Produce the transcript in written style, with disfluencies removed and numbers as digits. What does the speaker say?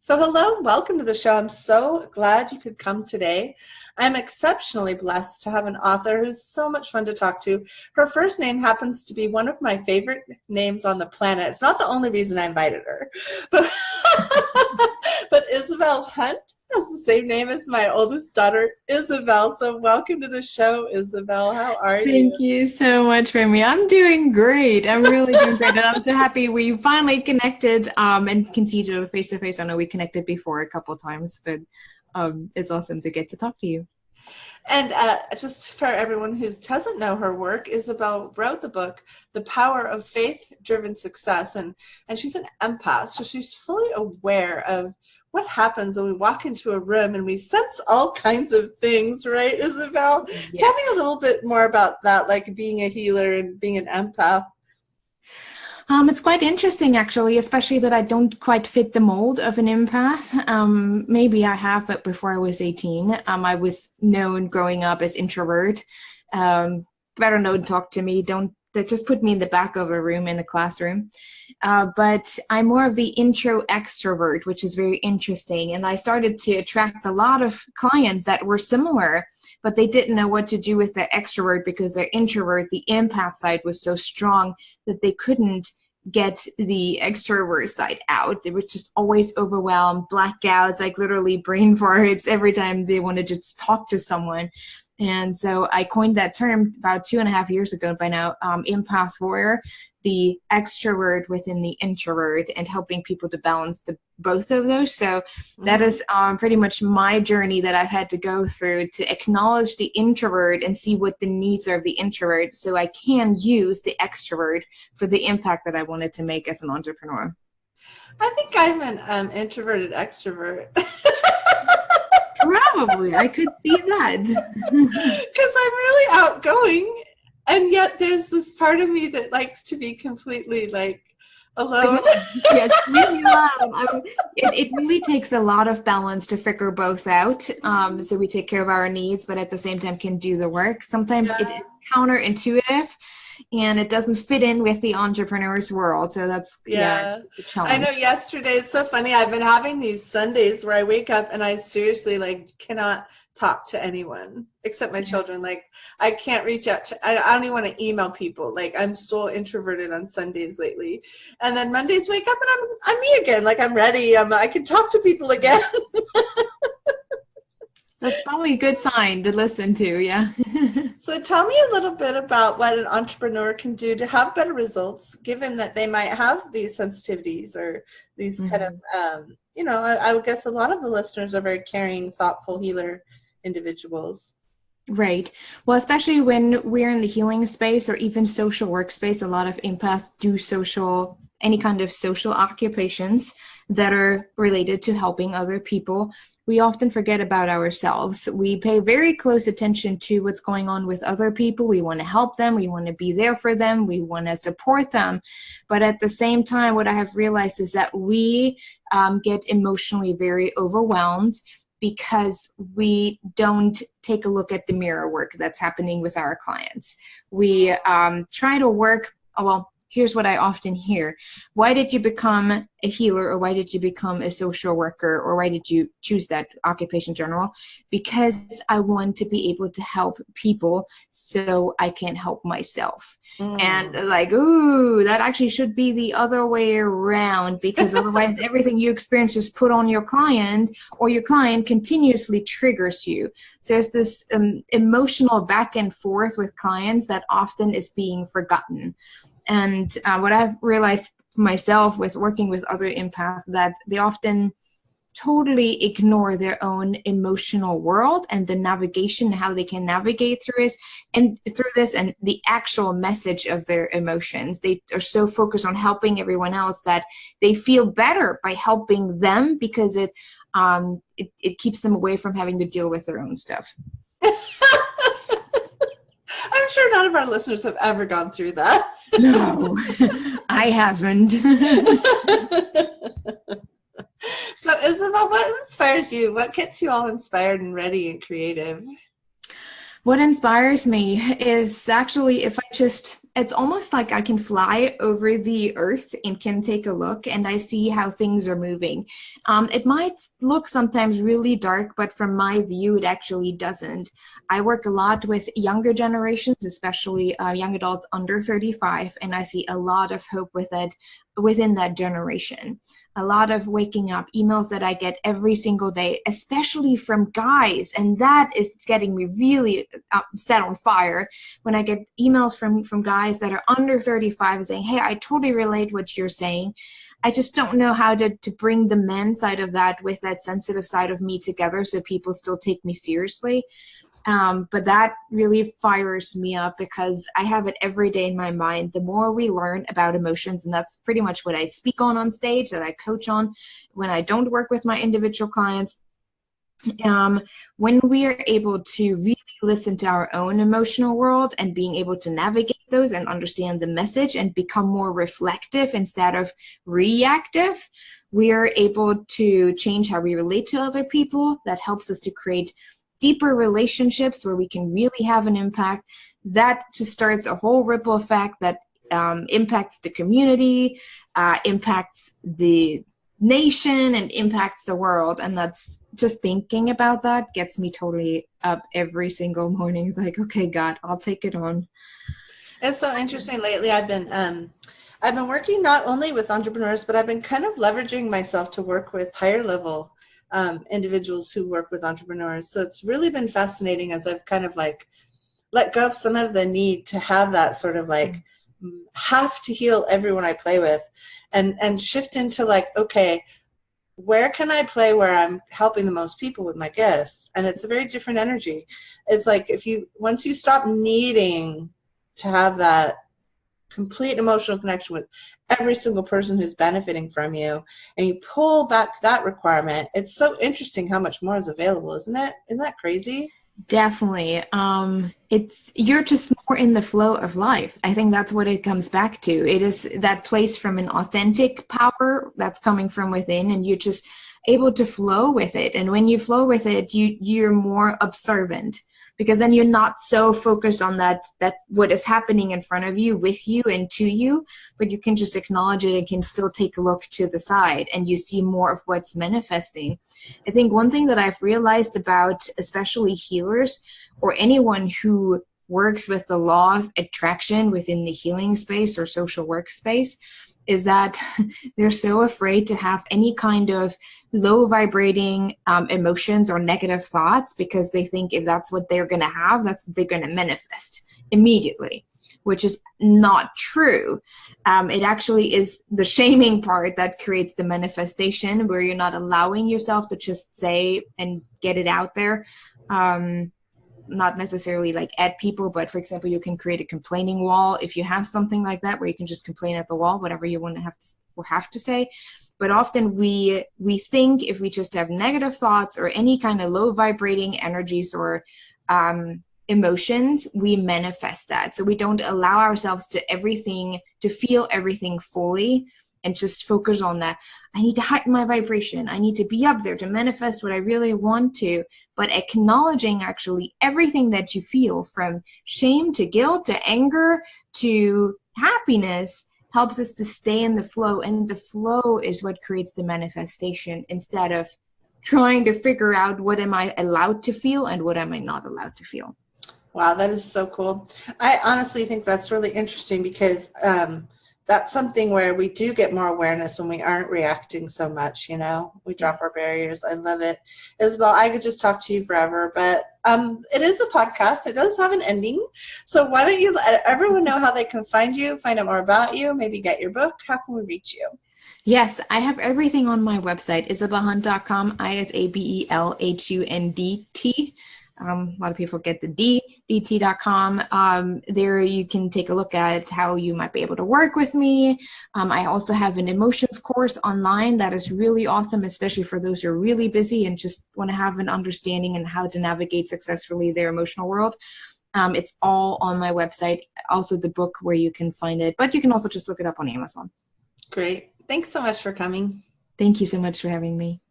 So hello, welcome to the show. I'm so glad you could come today. I'm exceptionally blessed to have an author who's so much fun to talk to. Her first name happens to be one of my favorite names on the planet. It's not the only reason I invited her, but, but Isabel Hundt has the same name as my oldest daughter, Isabel. So welcome to the show, Isabel. How are you? Thank you so much, Remy. I'm doing great. I'm really doing great. And I'm so happy we finally connected and can see each other face to face. I know we connected before a couple times, but it's awesome to get to talk to you. And just for everyone who doesn't know her work, Isabel wrote the book, The Power of Faith-Driven Success, and she's an empath, so she's fully aware of what happens when we walk into a room and we sense all kinds of things, right, Isabel? Yes. Tell me a little bit more about that, like being a healer and being an empath. It's quite interesting, actually, especially that I don't quite fit the mold of an empath. Maybe I have, but before I was 18, I was known growing up as introvert. Better don't talk to me. Just put me in the back of a room in the classroom. But I'm more of the intro extrovert, which is very interesting. And I started to attract a lot of clients that were similar, but they didn't know what to do with their extrovert because their introvert, the empath side, was so strong that they couldn't get the extrovert side out. They were just always overwhelmed, blackouts, like literally brain farts every time they wanted to just talk to someone. And so I coined that term about 2.5 years ago by now, Empath-Warrior, the extrovert within the introvert, and helping people to balance both of those. So that is pretty much my journey that I've had to go through to acknowledge the introvert and see what the needs are of the introvert so I can use the extrovert for the impact that I wanted to make as an entrepreneur. I think I'm an introverted extrovert. Probably, I could see that. Because I'm really outgoing, and yet there's this part of me that likes to be completely like alone. Yes, really alone. It really takes a lot of balance to figure both out. So we take care of our needs, but at the same time can do the work. Sometimes it is counterintuitive, and it doesn't fit in with the entrepreneur's world. So that's the challenge. I know yesterday, it's so funny. I've been having these Sundays where I wake up and I seriously cannot talk to anyone except my children. Like I can't reach out to, I don't even want to email people. Like I'm so introverted on Sundays lately. And then Mondays wake up and I'm me again. Like I'm ready. I can talk to people again. That's probably a good sign to listen to, yeah. So tell me a little bit about what an entrepreneur can do to have better results, given that they might have these sensitivities or these kind of, I would guess a lot of the listeners are very caring, thoughtful, healer individuals. Right. Well, especially when we're in the healing space or even social workspace, a lot of empaths do any kind of social occupations that are related to helping other people. We often forget about ourselves. We pay very close attention to what's going on with other people. We want to help them. We want to be there for them. We want to support them. But at the same time, what I have realized is that we get emotionally very overwhelmed because we don't take a look at the mirror work that's happening with our clients. We try to work, here's what I often hear. Why did you become a healer, or why did you become a social worker, or why did you choose that occupation in general? Because I want to be able to help people so I can help myself. And that actually should be the other way around, because otherwise everything you experience is put on your client, or your client continuously triggers you. So there's this emotional back and forth with clients that often is being forgotten. And what I've realized myself with working with other empaths, that they often totally ignore their own emotional world and the navigation, how they can navigate through this and the actual message of their emotions. They are so focused on helping everyone else that they feel better by helping them, because it keeps them away from having to deal with their own stuff. I'm sure none of our listeners have ever gone through that. No, I haven't. So Isabel, what inspires you? What gets you all inspired and ready and creative? What inspires me is actually if it's almost like I can fly over the earth and can take a look, and I see how things are moving. It might look sometimes really dark, but from my view, it actually doesn't. I work a lot with younger generations, especially young adults under 35, and I see a lot of hope with it within that generation. A lot of waking up emails that I get every single day, especially from guys, and that is getting me really set on fire when I get emails from guys that are under 35 saying, hey, I totally relate what you're saying. I just don't know how to bring the men side of that with that sensitive side of me together so people still take me seriously. But that really fires me up because I have it every day in my mind. The more we learn about emotions, and that's pretty much what I speak on stage, that I coach on when I don't work with my individual clients. When we are able to really listen to our own emotional world and being able to navigate those and understand the message and become more reflective instead of reactive, we are able to change how we relate to other people. That helps us to create deeper relationships where we can really have an impact. That just starts a whole ripple effect that impacts the community, impacts the nation, and impacts the world. And that's just thinking about that gets me totally up every single morning. It's like, okay, God, I'll take it on. It's so interesting. Lately, I've been working not only with entrepreneurs, but I've been kind of leveraging myself to work with higher level individuals who work with entrepreneurs. So it's really been fascinating as I've kind of like let go of some of the need to have that sort of like have to heal everyone I play with, and shift into like, okay, where can I play where I'm helping the most people with my gifts? And it's a very different energy. It's like once you stop needing to have that complete emotional connection with every single person who's benefiting from you, and you pull back that requirement, it's so interesting how much more is available, isn't it? Isn't that crazy? Definitely. You're just more in the flow of life. I think that's what it comes back to. It is that place from an authentic power that's coming from within, and you're just able to flow with it. And when you flow with it, you're more observant, because then you're not so focused on that what is happening in front of you, with you, and to you, but you can just acknowledge it and can still take a look to the side, and you see more of what's manifesting. I think one thing that I've realized about especially healers or anyone who works with the law of attraction within the healing space or social work space is that they're so afraid to have any kind of low vibrating emotions or negative thoughts, because they think if that's what they're going to have, that's what they're going to manifest immediately, which is not true. It actually is the shaming part that creates the manifestation, where you're not allowing yourself to just say and get it out there. Not necessarily like at people, but for example, you can create a complaining wall if you have something like that, where you can just complain at the wall, whatever you want to have to say. But often we think if we just have negative thoughts or any kind of low vibrating energies or emotions, we manifest that. So we don't allow ourselves to feel everything fully, and just focus on that. I need to heighten my vibration. I need to be up there to manifest what I really want to. But acknowledging actually everything that you feel, from shame to guilt to anger to happiness, helps us to stay in the flow. And the flow is what creates the manifestation, instead of trying to figure out what am I allowed to feel and what am I not allowed to feel. Wow, that is so cool. I honestly think that's really interesting, because that's something where we do get more awareness when we aren't reacting so much, we drop our barriers. I love it. Isabel, I could just talk to you forever, but it is a podcast. It does have an ending. So why don't you let everyone know how they can find you, find out more about you, maybe get your book? How can we reach you? Yes, I have everything on my website, isabelhundt.com, ISABELHUNDT. A lot of people get the dt.com. There you can take a look at how you might be able to work with me. I also have an emotions course online that is really awesome, especially for those who are really busy and just want to have an understanding and how to navigate successfully their emotional world. It's all on my website. Also the book where you can find it, but you can also just look it up on Amazon. Great. Thanks so much for coming. Thank you so much for having me.